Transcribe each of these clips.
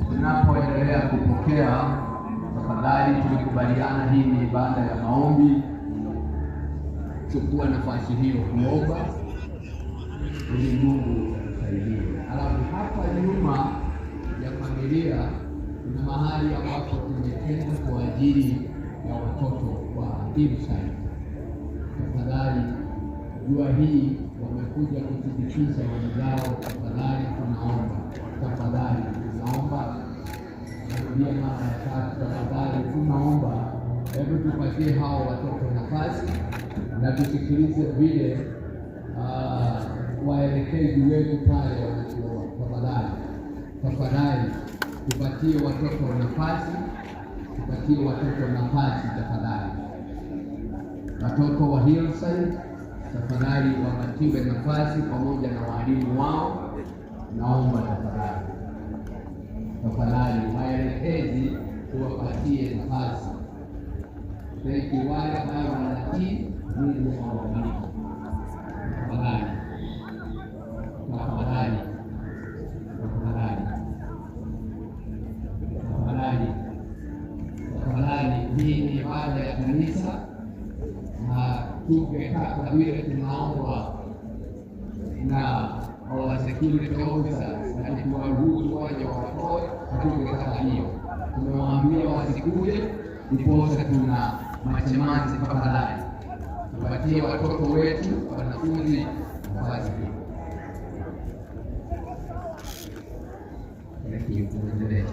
Tunapoendelea kupokea, tafadhali tulikubaliana hii ni ibada ya maombi. Chukua nafasi hiyo kuomba ili Mungu asaidie. Alafu hapa nyuma ya familia kuna mahali ambapo tumetenga kwa ajili ya watoto wa Hillside. Tafadhali jua hii wamekuja kuthibitisha wenzao. Tafadhali tunaomba, tafadhali tunaomba, narudia mara ya tatu, tafadhali tunaomba, hebu tupatie hao watoto nafasi na tusikilize vile waelekezi wetu pale wanatoa. Tafadhali tupatie watoto nafasi, tupatie watoto nafasi tafadhali. Watoto wa Hillside tafadhali wapatiwe nafasi pamoja na walimu wao. Naomba tafadhali waelekezi tuwapatie nafasi. Thank you. Wale ambao wanatii Mungu awabariki. Tafadhali, hii ni ibada ya kanisa na tungetaka vile tunaomba na security officers na tuwaruhusu waje watoe, tungetaka hiyo. Tumewaambia wasikuje, ndiposa tuna machemazi. Tafadhali tupatie watoto wetu wanafunzi nafasi hii. Thank you. Tuendelee.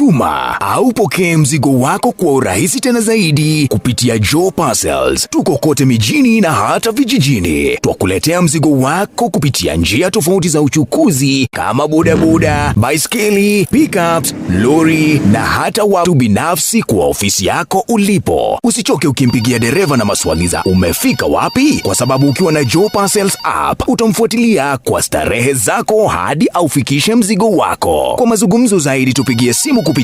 Tuma au pokee mzigo wako kwa urahisi tena zaidi kupitia Joe Parcels. Tuko kote mijini na hata vijijini. Twakuletea mzigo wako kupitia njia tofauti za uchukuzi kama bodaboda, baiskeli, pickups, lori na hata watu binafsi kwa ofisi yako ulipo. Usichoke ukimpigia dereva na maswali za umefika wapi, kwa sababu ukiwa na Joe Parcels app utamfuatilia kwa starehe zako hadi aufikishe mzigo wako. Kwa mazungumzo zaidi tupigie simu kupitia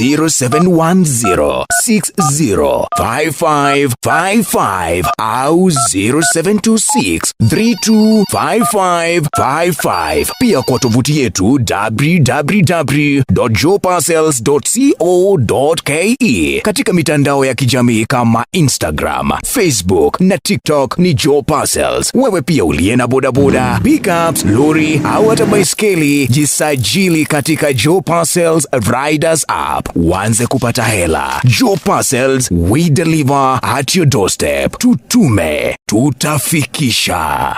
0710605555 au 0726325555. Pia kwa tovuti yetu www.joeparcels.co.ke. Katika mitandao ya kijamii kama Instagram, Facebook na TikTok ni Joe Parcels. Wewe pia uliye na bodaboda, pickups, lori au hata baiskeli, jisajili katika Joe Parcels Riders app. Uanze kupata hela. Joe Parcels, we deliver at your doorstep. Tutume, tutafikisha.